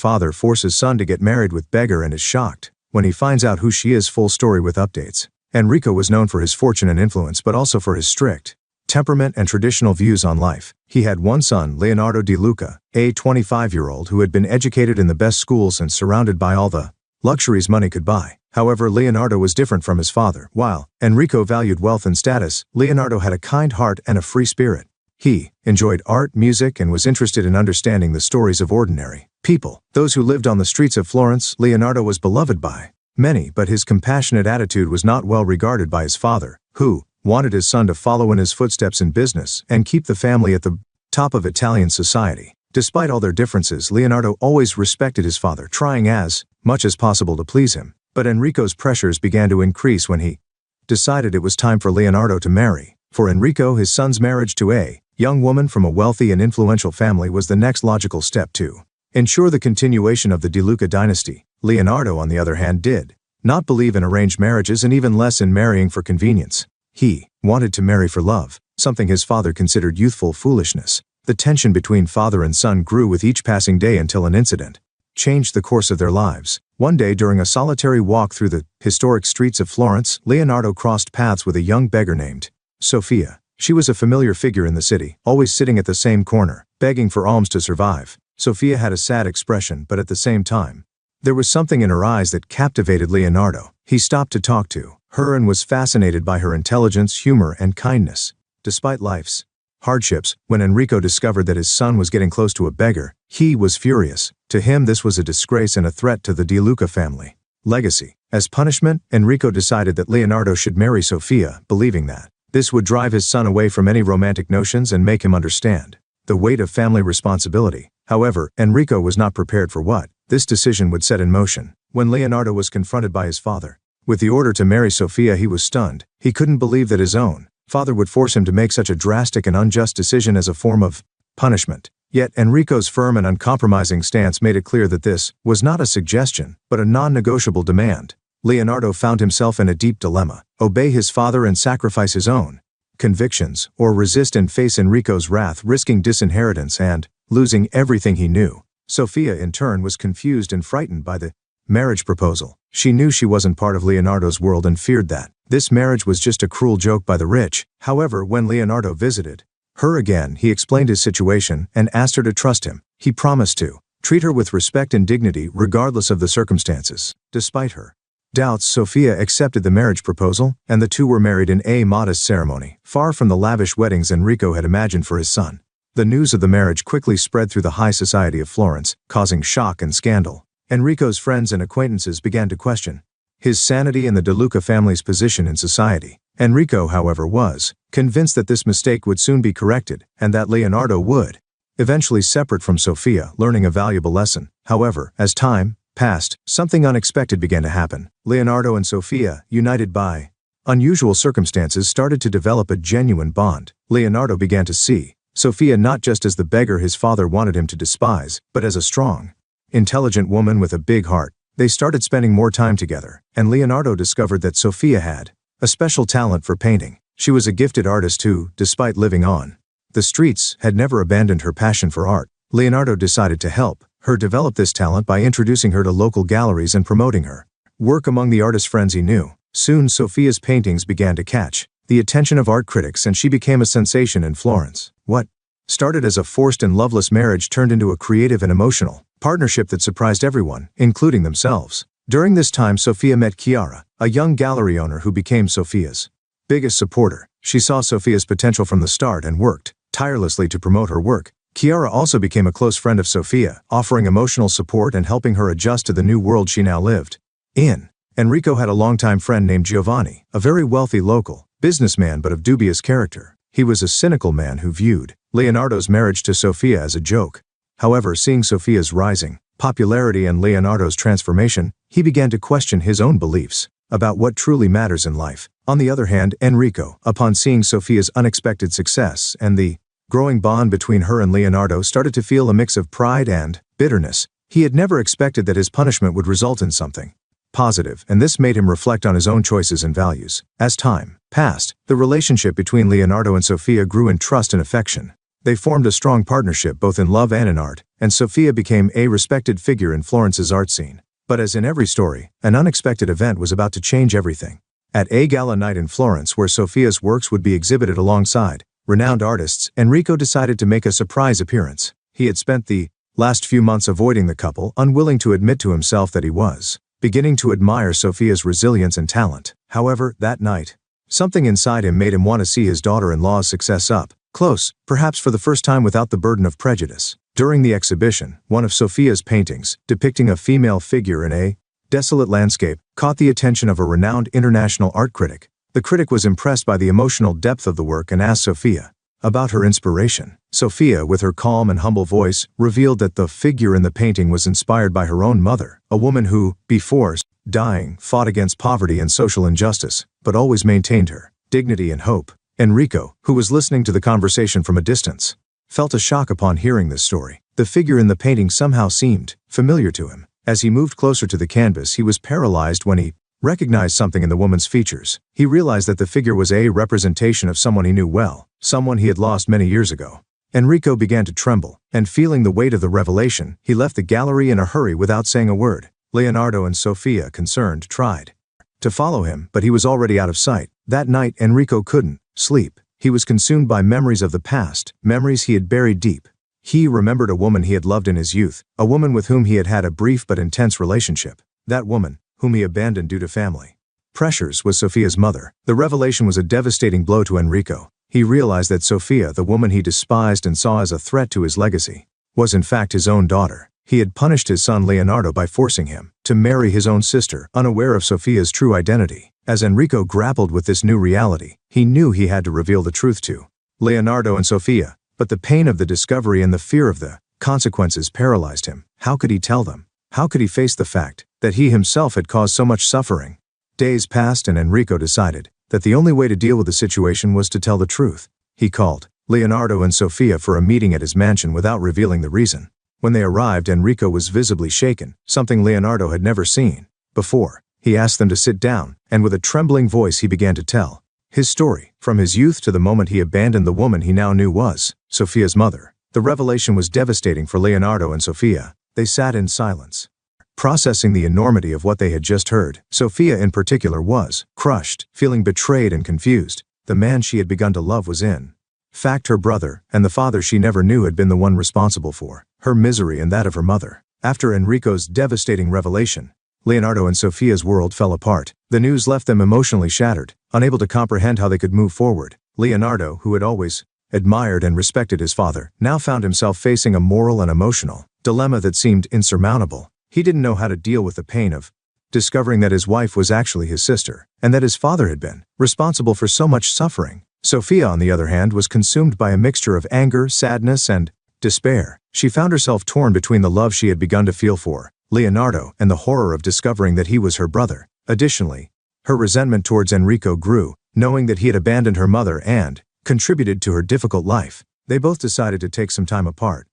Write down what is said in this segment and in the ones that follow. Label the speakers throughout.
Speaker 1: Father forces son to get married with Beggar and is shocked when he finds out who she is. Full story with updates. Enrico was known for his fortune and influence, but also for his strict temperament and traditional views on life. He had one son, Leonardo di Luca, a 25-year-old who had been educated in the best schools and surrounded by all the luxuries money could buy. However, Leonardo was different from his father. While Enrico valued wealth and status, Leonardo had a kind heart and a free spirit. He enjoyed art, music, and was interested in understanding the stories of ordinary people, those who lived on the streets of Florence. Leonardo was beloved by many, but his compassionate attitude was not well regarded by his father, who wanted his son to follow in his footsteps in business and keep the family at the top of Italian society. Despite all their differences, Leonardo always respected his father, trying as much as possible to please him. But Enrico's pressures began to increase when he decided it was time for Leonardo to marry. For Enrico, his son's marriage to a young woman from a wealthy and influential family was the next logical step to ensure the continuation of the Di Luca dynasty. Leonardo, on the other hand, did not believe in arranged marriages and even less in marrying for convenience. He wanted to marry for love, something his father considered youthful foolishness. The tension between father and son grew with each passing day until an incident changed the course of their lives. One day, during a solitary walk through the historic streets of Florence, Leonardo crossed paths with a young beggar named Sofia. She was a familiar figure in the city, always sitting at the same corner, begging for alms to survive. Sofia had a sad expression, but at the same time, there was something in her eyes that captivated Leonardo. He stopped to talk to her and was fascinated by her intelligence, humor, and kindness. Despite life's hardships, when Enrico discovered that his son was getting close to a beggar, he was furious. To him, this was a disgrace and a threat to the Di Luca family legacy. As punishment, Enrico decided that Leonardo should marry Sofia, believing that this would drive his son away from any romantic notions and make him understand the weight of family responsibility. However, Enrico was not prepared for what this decision would set in motion. When Leonardo was confronted by his father with the order to marry Sofia, he was stunned. He couldn't believe that his own father would force him to make such a drastic and unjust decision as a form of punishment. Yet Enrico's firm and uncompromising stance made it clear that this was not a suggestion, but a non-negotiable demand. Leonardo found himself in a deep dilemma: obey his father and sacrifice his own convictions, or resist and face Enrico's wrath, risking disinheritance and losing everything he knew. Sofia, in turn, was confused and frightened by the marriage proposal. She knew she wasn't part of Leonardo's world and feared that this marriage was just a cruel joke by the rich. However, when Leonardo visited her again, he explained his situation and asked her to trust him. He promised to treat her with respect and dignity regardless of the circumstances. Despite her doubts, Sofia accepted the marriage proposal, and the two were married in a modest ceremony, far from the lavish weddings Enrico had imagined for his son. The news of the marriage quickly spread through the high society of Florence, causing shock and scandal. Enrico's friends and acquaintances began to question his sanity and the Di Luca family's position in society. Enrico, however, was convinced that this mistake would soon be corrected, and that Leonardo would eventually separate from Sofia, learning a valuable lesson. However, as time passed, something unexpected began to happen. Leonardo and Sofia, united by unusual circumstances, started to develop a genuine bond. Leonardo began to see Sofia not just as the beggar his father wanted him to despise, but as a strong, intelligent woman with a big heart. They started spending more time together, and Leonardo discovered that Sofia had a special talent for painting. She was a gifted artist who, despite living on the streets, had never abandoned her passion for art. Leonardo decided to help her develop this talent by introducing her to local galleries and promoting her work among the artist friends he knew. Soon, Sofia's paintings began to catch the attention of art critics, and she became a sensation in Florence. What started as a forced and loveless marriage turned into a creative and emotional partnership that surprised everyone, including themselves. During this time, Sofia met Chiara, a young gallery owner who became Sofia's biggest supporter. She saw Sofia's potential from the start and worked tirelessly to promote her work. Chiara also became a close friend of Sofia, offering emotional support and helping her adjust to the new world she now lived in. Enrico had a longtime friend named Giovanni, a very wealthy local businessman but of dubious character. He was a cynical man who viewed Leonardo's marriage to Sofia as a joke. However, seeing Sofia's rising popularity and Leonardo's transformation, he began to question his own beliefs about what truly matters in life. On the other hand, Enrico, upon seeing Sofia's unexpected success and the growing bond between her and Leonardo, started to feel a mix of pride and bitterness. He had never expected that his punishment would result in something positive, and this made him reflect on his own choices and values. As time passed, the relationship between Leonardo and Sofia grew in trust and affection. They formed a strong partnership both in love and in art, and Sofia became a respected figure in Florence's art scene. But as in every story, an unexpected event was about to change everything. At a gala night in Florence where Sofia's works would be exhibited alongside renowned artists, Enrico decided to make a surprise appearance. He had spent the last few months avoiding the couple, unwilling to admit to himself that he was beginning to admire Sofia's resilience and talent. However, that night, something inside him made him want to see his daughter-in-law's success up close, perhaps for the first time without the burden of prejudice. During the exhibition, one of Sofia's paintings, depicting a female figure in a desolate landscape, caught the attention of a renowned international art critic. The critic was impressed by the emotional depth of the work and asked Sofia about her inspiration. Sofia, with her calm and humble voice, revealed that the figure in the painting was inspired by her own mother, a woman who, before dying, fought against poverty and social injustice, but always maintained her dignity and hope. Enrico, who was listening to the conversation from a distance, felt a shock upon hearing this story. The figure in the painting somehow seemed familiar to him. As he moved closer to the canvas, he was paralyzed when he recognized something in the woman's features. He realized that the figure was a representation of someone he knew well, someone he had lost many years ago. Enrico began to tremble, and feeling the weight of the revelation, he left the gallery in a hurry without saying a word. Leonardo and Sofia, concerned, tried to follow him, but he was already out of sight. That night, Enrico couldn't sleep. He was consumed by memories of the past, memories he had buried deep. He remembered a woman he had loved in his youth, a woman with whom he had had a brief but intense relationship. That woman, whom he abandoned due to family pressures, was Sofia's mother. The revelation was a devastating blow to Enrico. He realized that Sofia, the woman he despised and saw as a threat to his legacy, was in fact his own daughter. He had punished his son Leonardo by forcing him to marry his own sister, unaware of Sofia's true identity. As Enrico grappled with this new reality, he knew he had to reveal the truth to Leonardo and Sofia, but the pain of the discovery and the fear of the consequences paralyzed him. How could he tell them? How could he face the fact that he himself had caused so much suffering? Days passed and Enrico decided that the only way to deal with the situation was to tell the truth. He called Leonardo and Sofia for a meeting at his mansion without revealing the reason. When they arrived, Enrico was visibly shaken, something Leonardo had never seen before. He asked them to sit down, and with a trembling voice he began to tell his story, from his youth to the moment he abandoned the woman he now knew was Sofia's mother. The revelation was devastating for Leonardo and Sofia. They sat in silence, processing the enormity of what they had just heard. Sofia in particular was crushed, feeling betrayed and confused. The man she had begun to love was in fact her brother, and the father she never knew had been the one responsible for her misery and that of her mother. After Enrico's devastating revelation, Leonardo and Sofia's world fell apart. The news left them emotionally shattered, unable to comprehend how they could move forward. Leonardo, who had always admired and respected his father, now found himself facing a moral and emotional dilemma that seemed insurmountable. He didn't know how to deal with the pain of discovering that his wife was actually his sister, and that his father had been responsible for so much suffering. Sofia, on the other hand, was consumed by a mixture of anger, sadness, and despair. She found herself torn between the love she had begun to feel for Leonardo and the horror of discovering that he was her brother. Additionally, her resentment towards Enrico grew, knowing that he had abandoned her mother and contributed to her difficult life. They both decided to take some time apart.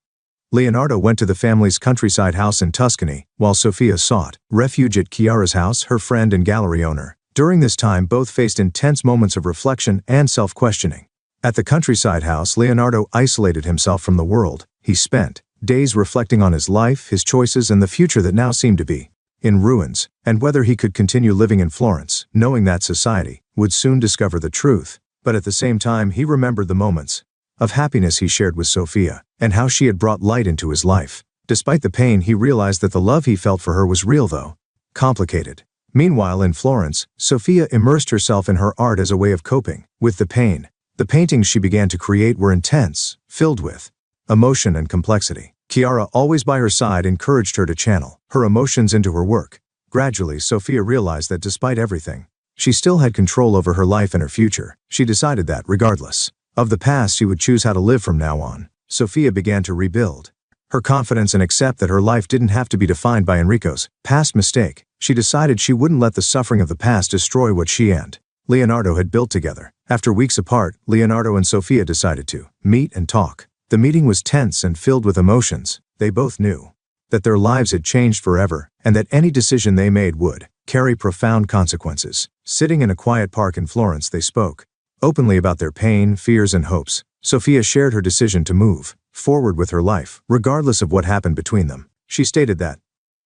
Speaker 1: Leonardo went to the family's countryside house in Tuscany, while Sofia sought refuge at Chiara's house, her friend and gallery owner. During this time, both faced intense moments of reflection and self-questioning. At the countryside house, Leonardo isolated himself from the world. He spent days reflecting on his life, his choices, and the future that now seemed to be in ruins, and whether he could continue living in Florence, knowing that society would soon discover the truth. But at the same time, he remembered the moments of happiness he shared with Sofia, and how she had brought light into his life. Despite the pain, he realized that the love he felt for her was real, though complicated. Meanwhile, in Florence, Sofia immersed herself in her art as a way of coping with the pain. The paintings she began to create were intense, filled with emotion and complexity. Chiara, always by her side, encouraged her to channel her emotions into her work. Gradually, Sofia realized that despite everything, she still had control over her life and her future. She decided that, regardless of the past, she would choose how to live from now on. Sofia began to rebuild her confidence and accept that her life didn't have to be defined by Enrico's past mistake. She decided she wouldn't let the suffering of the past destroy what she and Leonardo had built together. After weeks apart, Leonardo and Sofia decided to meet and talk. The meeting was tense and filled with emotions. They both knew that their lives had changed forever, and that any decision they made would carry profound consequences. Sitting in a quiet park in Florence, they spoke openly about their pain, fears, and hopes. Sofia shared her decision to move forward with her life, regardless of what happened between them. She stated that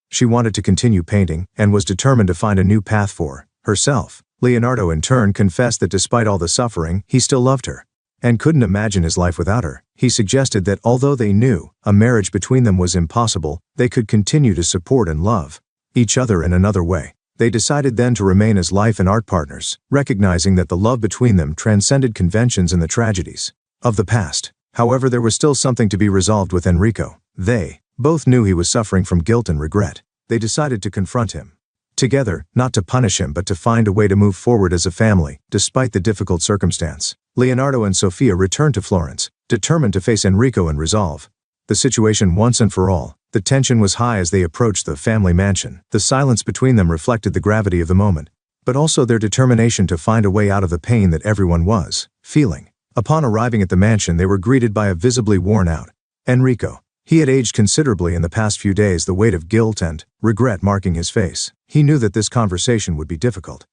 Speaker 1: she wanted to continue painting and was determined to find a new path for herself. Leonardo in turn confessed that despite all the suffering, he still loved her and couldn't imagine his life without her. He suggested that although they knew a marriage between them was impossible, they could continue to support and love each other in another way. They decided then to remain as life and art partners, recognizing that the love between them transcended conventions and the tragedies of the past. However, there was still something to be resolved with Enrico. They both knew he was suffering from guilt and regret. They decided to confront him together, not to punish him but to find a way to move forward as a family, despite the difficult circumstance. Leonardo and Sofia returned to Florence, determined to face Enrico and resolve the situation once and for all. The tension was high as they approached the family mansion. The silence between them reflected the gravity of the moment, but also their determination to find a way out of the pain that everyone was feeling. Upon arriving at the mansion, they were greeted by a visibly worn-out Enrico. He had aged considerably in the past few days, the weight of guilt and regret marking his face. He knew that this conversation would be difficult,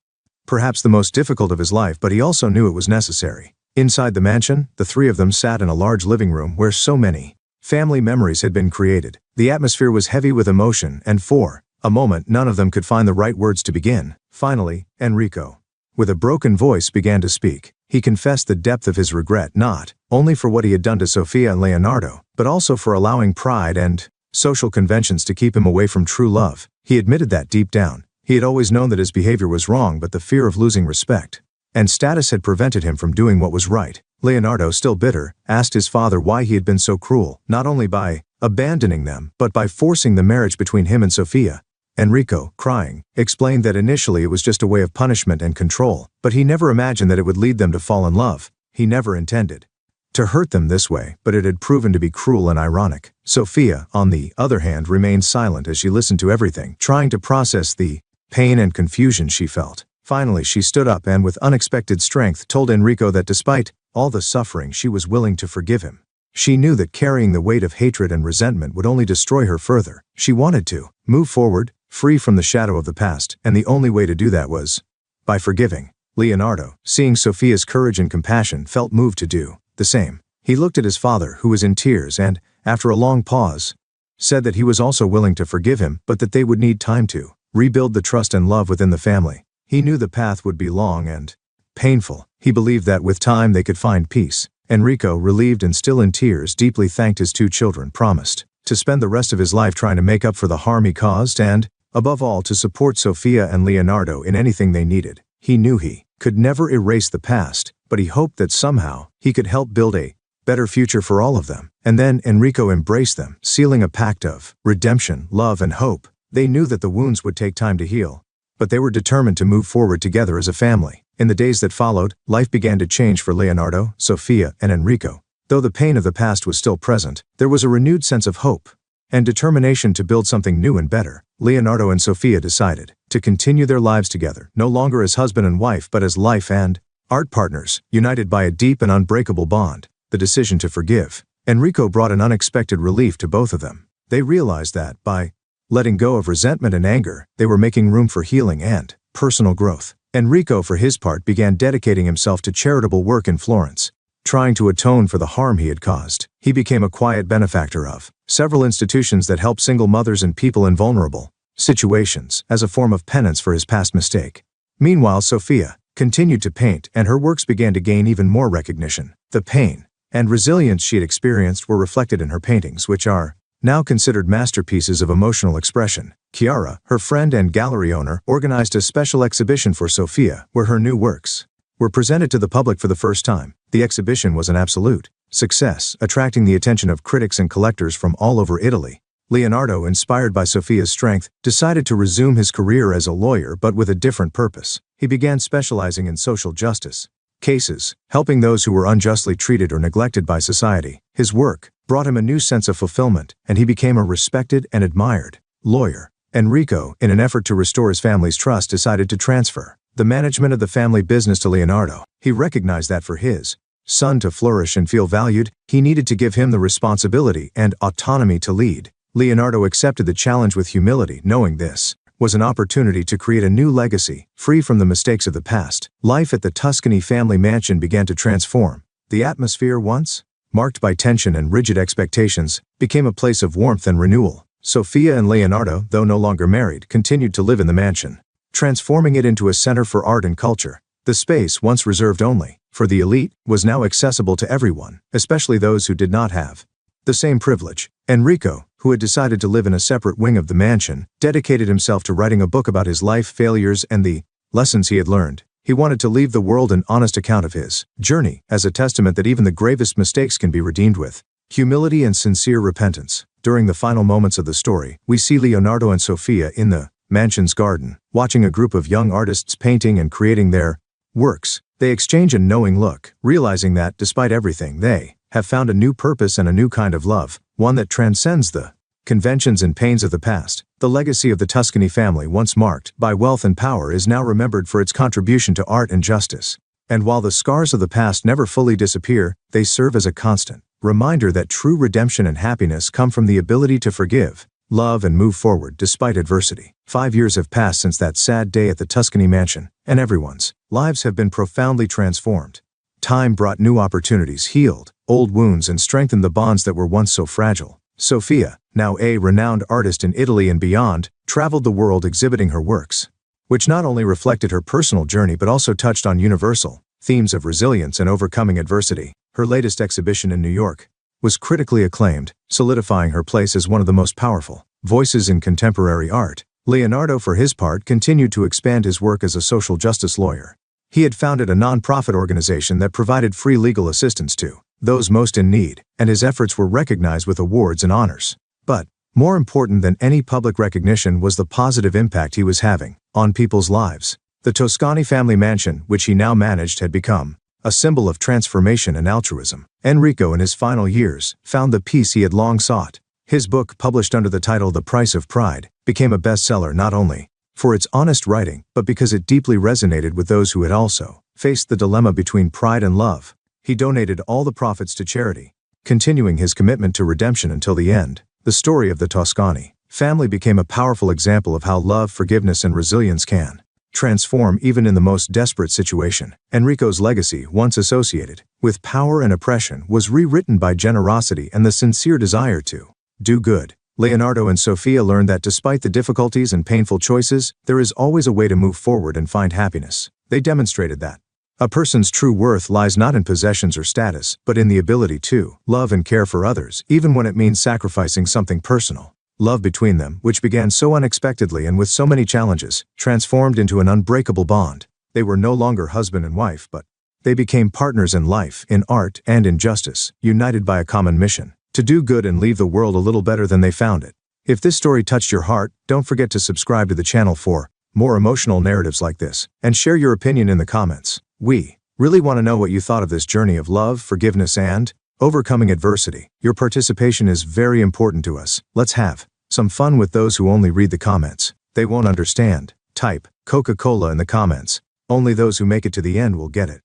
Speaker 1: perhaps the most difficult of his life, but he also knew it was necessary. Inside the mansion, the three of them sat in a large living room where so many family memories had been created. The atmosphere was heavy with emotion, and for a moment none of them could find the right words to begin. Finally, Enrico, with a broken voice, began to speak. He confessed the depth of his regret, not only for what he had done to Sofia and Leonardo, but also for allowing pride and social conventions to keep him away from true love. He admitted that deep down, he had always known that his behavior was wrong, but the fear of losing respect and status had prevented him from doing what was right. Leonardo, still bitter, asked his father why he had been so cruel, not only by abandoning them, but by forcing the marriage between him and Sofia. Enrico, crying, explained that initially it was just a way of punishment and control, but he never imagined that it would lead them to fall in love. He never intended to hurt them this way, but it had proven to be cruel and ironic. Sofia, on the other hand, remained silent as she listened to everything, trying to process the pain and confusion she felt. Finally, she stood up and with unexpected strength told Enrico that despite all the suffering, she was willing to forgive him. She knew that carrying the weight of hatred and resentment would only destroy her further. She wanted to move forward, free from the shadow of the past, and the only way to do that was by forgiving. Leonardo, seeing Sofia's courage and compassion, felt moved to do the same. He looked at his father, who was in tears, and, after a long pause, said that he was also willing to forgive him, but that they would need time to rebuild the trust and love within the family. He knew the path would be long and painful. He believed that with time they could find peace. Enrico, relieved and still in tears, deeply thanked his two children, promised to spend the rest of his life trying to make up for the harm he caused and, above all, to support Sofia and Leonardo in anything they needed. He knew he could never erase the past, but he hoped that somehow he could help build a better future for all of them. And then Enrico embraced them, sealing a pact of redemption, love, and hope. They knew that the wounds would take time to heal, but they were determined to move forward together as a family. In the days that followed, life began to change for Leonardo, Sofia, and Enrico. Though the pain of the past was still present, there was a renewed sense of hope and determination to build something new and better. Leonardo and Sofia decided to continue their lives together, no longer as husband and wife but as life and art partners, united by a deep and unbreakable bond. The decision to forgive Enrico brought an unexpected relief to both of them. They realized that, by letting go of resentment and anger, they were making room for healing and personal growth. Enrico, for his part, began dedicating himself to charitable work in Florence, trying to atone for the harm he had caused. He became a quiet benefactor of several institutions that help single mothers and people in vulnerable situations, as a form of penance for his past mistake. Meanwhile, Sofia continued to paint, and her works began to gain even more recognition. The pain and resilience she had experienced were reflected in her paintings, which are now considered masterpieces of emotional expression. Chiara, her friend and gallery owner, organized a special exhibition for Sofia, where her new works were presented to the public for the first time. The exhibition was an absolute success, attracting the attention of critics and collectors from all over Italy. Leonardo, inspired by Sofia's strength, decided to resume his career as a lawyer, but with a different purpose. He began specializing in social justice cases, helping those who were unjustly treated or neglected by society. His work brought him a new sense of fulfillment, and he became a respected and admired lawyer. Enrico, in an effort to restore his family's trust, decided to transfer the management of the family business to Leonardo. He recognized that for his son to flourish and feel valued, he needed to give him the responsibility and autonomy to lead. Leonardo accepted the challenge with humility, knowing this was an opportunity to create a new legacy, free from the mistakes of the past. Life at the Tuscany family mansion began to transform. The atmosphere, once marked by tension and rigid expectations, became a place of warmth and renewal. Sofia and Leonardo, though no longer married, continued to live in the mansion, transforming it into a center for art and culture. The space, once reserved only for the elite, was now accessible to everyone, especially those who did not have the same privilege. Enrico, who had decided to live in a separate wing of the mansion, dedicated himself to writing a book about his life, failures, and the lessons he had learned. He wanted to leave the world an honest account of his journey, as a testament that even the gravest mistakes can be redeemed with humility and sincere repentance. During the final moments of the story, we see Leonardo and Sofia in the mansion's garden, watching a group of young artists painting and creating their works. They exchange a knowing look, realizing that, despite everything, they have found a new purpose and a new kind of love, one that transcends the conventions and pains of the past. The legacy of the Tuscany family, once marked by wealth and power, is now remembered for its contribution to art and justice. And while the scars of the past never fully disappear, they serve as a constant reminder that true redemption and happiness come from the ability to forgive, love, and move forward despite adversity. 5 years have passed since that sad day at the Tuscany mansion, and everyone's lives have been profoundly transformed. Time brought new opportunities, healed old wounds, and strengthened the bonds that were once so fragile. Sofia, now a renowned artist in Italy and beyond, traveled the world exhibiting her works, which not only reflected her personal journey but also touched on universal themes of resilience and overcoming adversity. Her latest exhibition in New York was critically acclaimed, solidifying her place as one of the most powerful voices in contemporary art. Leonardo, for his part, continued to expand his work as a social justice lawyer. He had founded a non-profit organization that provided free legal assistance to those most in need, and his efforts were recognized with awards and honors. But more important than any public recognition was the positive impact he was having on people's lives. The Toscani family mansion, which he now managed, had become a symbol of transformation and altruism. Enrico, in his final years, found the peace he had long sought. His book, published under the title The Price of Pride, became a bestseller not only for its honest writing, but because it deeply resonated with those who had also faced the dilemma between pride and love. He donated all the profits to charity, continuing his commitment to redemption until the end. The story of the Toscani family became a powerful example of how love, forgiveness, and resilience can transform even in the most desperate situation. Enrico's legacy, once associated with power and oppression, was rewritten by generosity and the sincere desire to do good. Leonardo and Sofia learned that despite the difficulties and painful choices, there is always a way to move forward and find happiness. They demonstrated that a person's true worth lies not in possessions or status, but in the ability to love and care for others, even when it means sacrificing something personal. Love between them, which began so unexpectedly and with so many challenges, transformed into an unbreakable bond. They were no longer husband and wife, but they became partners in life, in art, and in justice, united by a common mission: to do good and leave the world a little better than they found it. If this story touched your heart, don't forget to subscribe to the channel for more emotional narratives like this, and share your opinion in the comments. We really want to know what you thought of this journey of love, forgiveness, and overcoming adversity. Your participation is very important to us. Let's have some fun with those who only read the comments. They won't understand. Type Coca-Cola in the comments. Only those who make it to the end will get it.